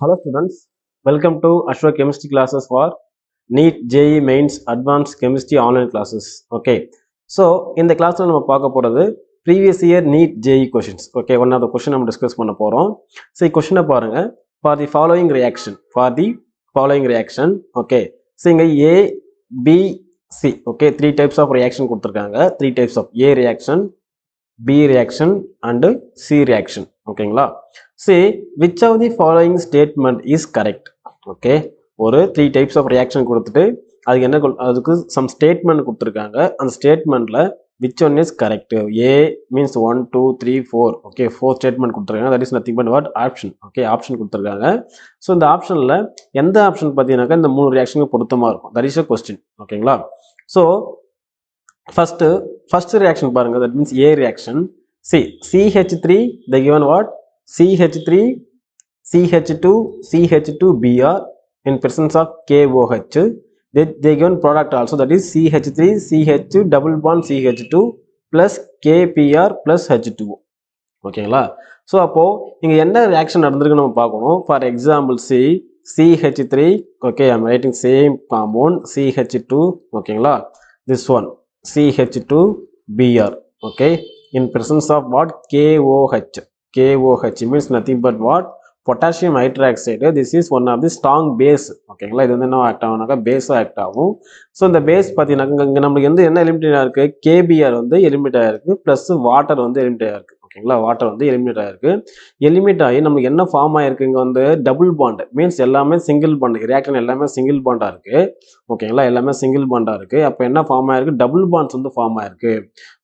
Hello students, welcome to Ashwa Chemistry classes for NEET JEE Mains Advanced Chemistry online classes. Okay, so in the class we will previous year NEET JEE questions. Okay, one of the question we discuss so question for the following reaction. Okay, so A, B, C. Okay, three types of reaction. Three types of A reaction, B reaction and C reaction. Okay, say which of the following statement is correct. Okay, or three types of reaction some statement and statement which one is correct. A means 1 2 3 4. Okay, 4 statement that is nothing but what option. Okay, option so in the option எந்த option பார்த்தீங்கன்னாக்க இந்த மூணு reaction பொருத்தமா இருக்கும். That is a question. ஓகேங்களா, so first reaction பாருங்க, that means A reaction. See, CH3 they given what? CH3 CH2 CH2Br in presence of KOH. They given product also, that is CH3 CH double bond CH2 plus KPr plus H2O. ஓகேங்களா, so அப்போ இங்க என்ன reaction நடந்திருக்கு நம்ம பார்க்கணும். For example CH3. Okay, I am writing same compound CH2. ஓகேங்களா, this one CH2Br. okay, in presence of what? KOH. KOH means nothing but what? Potassium hydroxide. This is one of the strong base. Okay, இது வந்து என்ன act ஆகும்னாக்கா பேஸா act ஆகும். So இந்த base பார்த்தீங்கன்னாக்க இங்கே நம்மளுக்கு வந்து என்ன எலிமினேட் ஆயிருக்கு? KBr வந்து எலிமினேட் ஆயிருக்கு, பிளஸ் வாட்டர் வந்து எலிமினேட் ஆயிருக்கு. ஓகேங்களா, வாட்டர் வந்து எலிமினேட் ஆயிருக்கு. எலிமினேட் ஆகி நமக்கு என்ன ஃபார்ம் ஆயிருக்கு? இங்கே வந்து டபுள் பாண்ட் மீன்ஸ் எல்லாமே சிங்கிள் பாண்ட். ரியாக்ஷன் எல்லாமே சிங்கிள் பாண்டா இருக்கு. ஓகேங்களா, எல்லாமே சிங்கிள் பாண்டா இருக்கு. அப்போ என்ன ஃபார்ம் ஆயிருக்கு? டபுள் பாண்ட்ஸ் வந்து ஃபார்ம் ஆயிருக்கு.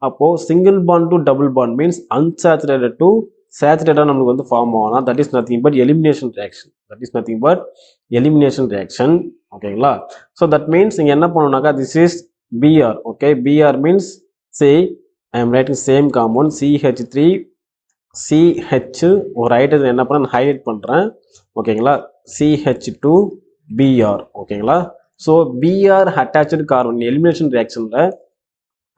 அப்போ single bond to double bond means unsaturated to சேச்சுரேட்டா நமக்கு வந்து ஃபார்ம் ஆகலாம். That is nothing but elimination reaction. That is nothing but elimination reaction. ஓகேங்களா, ஸோ தட் மீன்ஸ் இங்கே என்ன பண்ணணும்னாக்கா this is Br. Okay, Br means say I am writing same compound CH3 CH ஒரு hydrogen என்ன பண்ண highlight பண்றேன். ஓகேங்களா, CH2Br. ஓகேங்களா, so Br attached carbon elimination ரியாக்ஷன்ல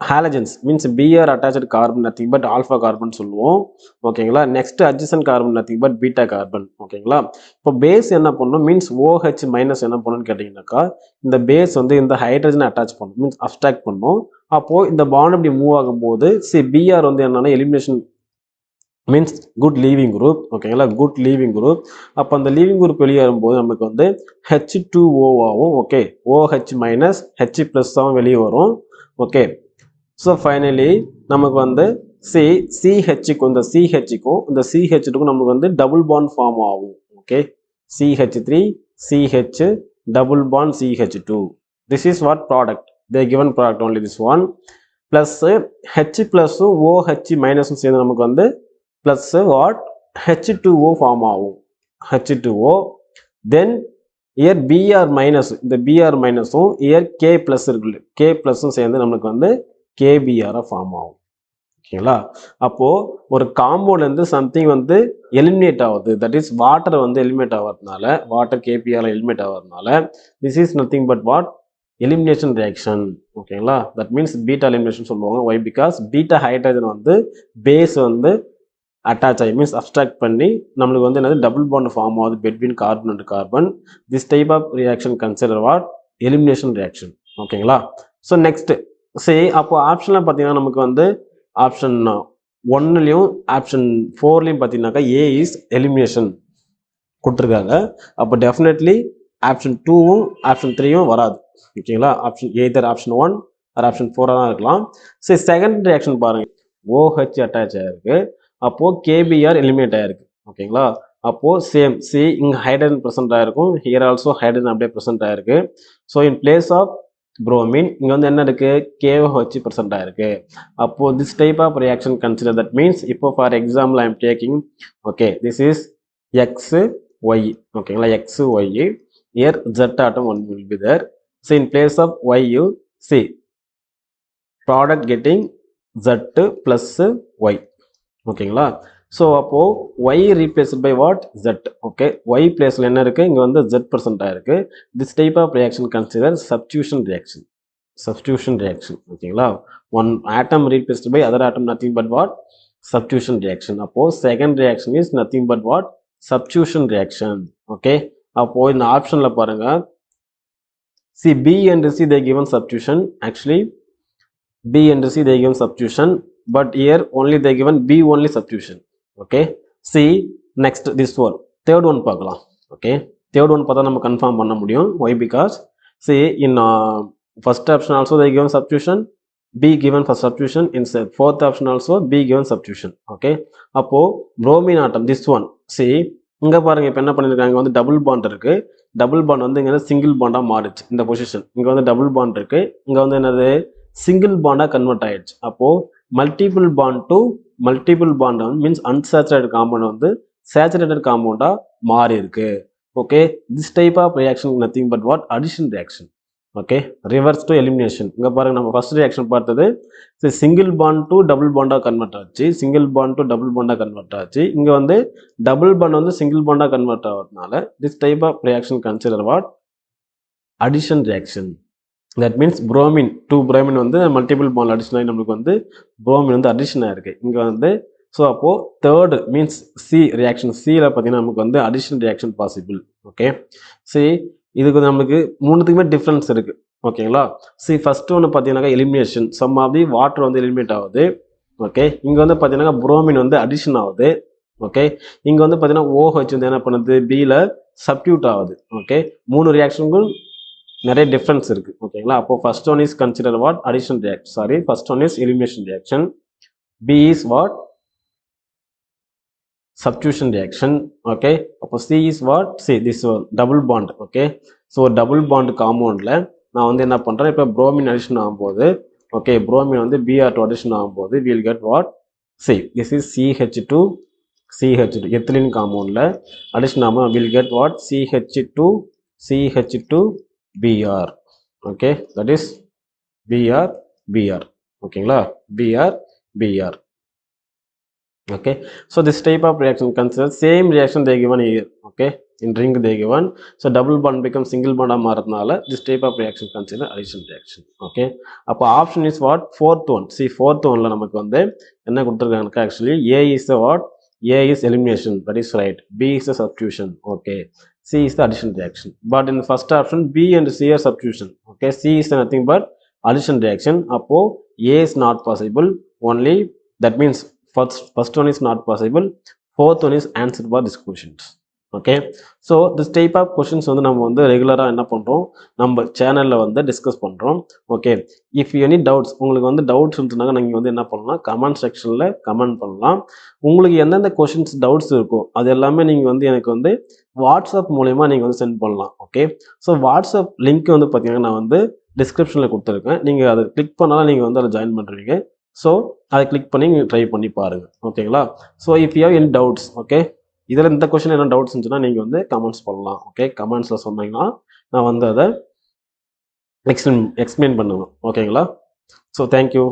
halogens means Br attached carbon nothing but alpha carbon சொல்லுவோம். ஓகேங்களா, next adjacent carbon nothing but beta carbon. ஓகேங்களா, இப்போ பேஸ் என்ன பண்ணும் மீன்ஸ் OH மைனஸ் என்ன பண்ணுன்னு கேட்டீங்கன்னாக்கா இந்த பேஸ் வந்து இந்த ஹைட்ரஜன் அட்டாச் பண்ணும் மீன்ஸ் அப்ஸ்ட்ராக்ட் பண்ணும். அப்போ இந்த பாண்ட் இப்படி மூவ் ஆகும்போது Br வந்து என்னன்னா elimination means good leaving group. ஓகேங்களா, குட் லீவிங் குரூப். அப்போ அந்த லீவிங் குரூப் வெளியேறும்போது நமக்கு வந்து H2O ஆகும். Okay, OH minus H plus ஆகும் வெளியே வரும். ஓகே, ஸோ ஃபைனலி நமக்கு வந்து CHக்கும் இந்த CH2க்கும் நமக்கு வந்து டபுள் பாண்ட் ஃபார்ம் ஆகும். Okay, CH3 CH double bond CH2. This is what product. They given product only this one. Plus H plus OH minus சேர்ந்து நமக்கு வந்து plus what? H2O form ஆகும். H2O. Then here Br minus, இந்த Br minus here K plus இருக்கு. K plus சேர்ந்து நமக்கு வந்து KBr form ஆகும். ஓகேங்களா, அப்போ ஒரு காம்பவுண்ட்ல இருந்து சம்திங் வந்து எலிமினேட் ஆகுது. தட் இஸ் வாட்டர் வந்து எலிமினேட் ஆகிறதுனால, வாட்டர் KPr எலிமினேட் ஆகிறதுனால this is nothing but what? Elimination reaction. ஓகேங்களா, தட் மீன்ஸ் பீட்டா எலிமினேஷன் சொல்லுவாங்க. ஒய்? பிகாஸ் பீட்டா ஹைட்ரஜன் வந்து பேஸ் வந்து அட்டாச் ஆகி மீன்ஸ் அப்ஸ்ட்ராக்ட் பண்ணி நம்மளுக்கு வந்து என்னது டபுள் பாண்ட் ஃபார்ம் ஆகுது between carbon and carbon. This type of reaction consider what? Elimination reaction. ஓகேங்களா, ஸோ நெக்ஸ்ட் அப்போ ஆப்ஷன்ல பார்த்தீங்கன்னா நமக்கு வந்து ஆப்ஷன் 1லையும் ஆப்ஷன் 4லையும் பார்த்தீங்கன்னாக்கா A இஸ் எலிமினேஷன் கொடுத்துருக்காங்க. அப்போ டெஃபினெட்லி ஆப்ஷன் 2வும் ஆப்ஷன் 3யும் வராது. ஓகேங்களா, option either option 1 or option 4 தான் இருக்கலாம். சரி, செகண்ட் ரியாக்ஷன் பாருங்க, OH அட்டாச் ஆயிருக்கு. அப்போ KBr எலிமினேட் ஆயிருக்கு. ஓகேங்களா, அப்போ சேம் இங்க ஹைட்ரஜன் பிரசன்ட் ஆயிருக்கும், ஹியர் ஆல்சோ ஹைட்ரஜன் அப்படியே பிரசன்ட் ஆயிருக்கு. So in place of bromine இங்க வந்து என்ன இருக்கு? KOH present ஆயிருக்கு. அப்போ this type of reaction consider, that means இப்போ for example I am taking, okay, this is XY. ஓகேங்களா, XY. here Z atom one will be there. So in place of Y you see product getting Z plus Y. ஓகேங்களா, so அப்போ Y replaced by what? Z. Okay, Y பிளேஸ்ல என்ன இருக்கு? இங்க வந்து Z present ஆயிருக்கு. This type of reaction consider substitution reaction. Substitution reaction. ஓகேங்களா, one atom replaced by other atom, nothing but what? Substitution reaction. அப்போ second reaction is nothing but what? Substitution reaction. Okay. அப்போ இந்த ஆப்ஷன்ல பாருங்க, see B and C they given substitution. Actually B and C they given substitution, but here only they given B only substitution. Okay. See next this one, third one பார்க்கலாம். Okay, third one பார்த்தா நம்ம confirm பண்ண முடியும். Why? Because see in first option also they given substitution, B given for substitution, in fourth option also B given substitution. Okay, அப்போ bromine atom this one, see இங்க பாருங்க இப்போ என்ன பண்ணிருக்காங்க, வந்து டபுள் பாண்ட் இருக்கு, டபுள் பாண்ட் வந்து இங்க சிங்கிள் பாண்டா மாறிச்சு இந்த பொசிஷன். இங்க வந்து டபுள் பாண்ட் இருக்கு, இங்க வந்து என்னது சிங்கிள் பாண்டா கன்வெர்ட் ஆயிடுச்சு. அப்போ multiple bond to multiple bond வந்து மீன்ஸ் அன்சாச்சுரேட்டட் காம்பவுண்ட் வந்து சேச்சுரேட்டட் காம்பவுண்டா மாறி இருக்கு. Okay, this type of reaction nothing but what, addition reaction. Okay, reverse to elimination. இங்க பாருங்க நம்ம ஃபர்ஸ்ட் ரியாக்ஷன் பார்த்தது சிங்கிள் பாண்ட் டு டபுள் பாண்டா கன்வெர்ட் ஆச்சு, சிங்கிள் பாண்ட் டு டபுள் பாண்டா கன்வெர்ட் ஆச்சு. இங்க வந்து டபுள் பாண்ட் வந்து சிங்கிள் பாண்டா கன்வெர்ட் ஆகிறதுனால this type of reaction consider what, addition reaction. That means bromine two bromine வந்து மல்டிபிள் பாண்ட் அடிஷன் ஆகி நம்மளுக்கு வந்து புரோமின் வந்து அடிஷன் ஆயிருக்கு இங்க வந்து. ஸோ அப்போ தேர்டு மீன்ஸ் சி ரியாக்ஷன், சியில் பார்த்தீங்கன்னா நமக்கு வந்து addition reaction possible. Okay, C இதுக்கு நம்மளுக்கு மூணுத்துக்குமே டிஃப்ரென்ஸ் இருக்கு. ஓகேங்களா, சி ஃபர்ஸ்ட் ஒன்று பார்த்தீங்கன்னாக்கா elimination, some of the water வந்து எலிமினேட் ஆகுது. ஓகே, இங்கே வந்து பார்த்தீங்கன்னா புரோமின் வந்து அடிஷன் ஆகுது. ஓகே, இங்கே வந்து பார்த்தீங்கன்னா OH வந்து என்ன பண்ணுது, பியில் சப்ஸ்டியூட் ஆகுது. ஓகே, மூணு ரியாக்ஷனுக்கும் நிறைய டிஃப்ரென்ஸ் இருக்கு. ஓகேங்களா, அப்போ first one is consider what, addition reaction. Sorry, first one is elimination reaction. B is what, substitution reaction. Okay, அப்போ C is what, see this one double bond. Okay, so double bond compoundல நான் வந்து என்ன பண்றேன், இப்போ bromine addition ஆகும்போது, okay, bromine வந்து Br2 addition ஆகும்போது we'll get what, see this is CH2 ethylene compoundல addition ஆகும்போது we'll get what, CH2 Br. Okay, that is Br. ஓகேங்களா, Br. Okay, so this type of reaction consider same reaction they given here. Okay, in ring they given, so double bond becomes single bond மாறதுனால this type of reaction consider addition reaction. Okay, அப்போ option is what, fourth one. See fourth one ல நமக்கு வந்து என்ன கொடுத்திருக்காங்க, actually A is the what, A is elimination, that is right. B is the substitution. Okay, C is the addition reaction. But in the first option B and C are substitution. Okay, C is nothing but addition reaction. அப்போ A is not possible, only that means first one is not possible, fourth one is answer for these questions. Okay, so this type of questions வந்து நம்ம வந்து ரெகுலரா என்ன பண்றோம், நம்ம சேனல்ல வந்து டிஸ்கஸ் பண்றோம். ஓகே, இஃப் எனி டவுட்ஸ், உங்களுக்கு வந்து டவுட்ஸ் இருந்துச்சுனாக்க நீங்க வந்து என்ன பண்ணலாம், கமெண்ட் செக்ஷன்ல கமெண்ட் பண்ணலாம். உங்களுக்கு எந்தெந்த கொஸ்டின்ஸ் டவுட்ஸ் இருக்கோ அது எல்லாமே நீங்க வந்து எனக்கு வந்து வாட்ஸ்அப் மூலமா நீங்க வந்து சென்ட் பண்ணலாம். ஓகே, ஸோ வாட்ஸ்அப் லிங்க் வந்து பார்த்தீங்கன்னா நான் வந்து டிஸ்கிரிப்ஷன்ல கொடுத்துருக்கேன், நீங்க அதை கிளிக் பண்ணாலும் நீங்க வந்து அதை ஜாயின் பண்றீங்க. ஸோ அதை கிளிக் பண்ணி நீங்கள் ட்ரை பண்ணி பாருங்கள். ஓகேங்களா, so if you have any doubts, okay, இதில் இந்த கொஸ்டின் என்ன டவுட்ஸ் இருந்துச்சுன்னா நீங்கள் வந்து கமெண்ட்ஸ் பண்ணலாம். ஓகே, கமெண்ட்ஸில் சொன்னீங்கன்னா நான் வந்து அதை எக்ஸ்பிளைன் பண்ணுவேன். ஓகேங்களா, ஸோ தேங்க்யூ.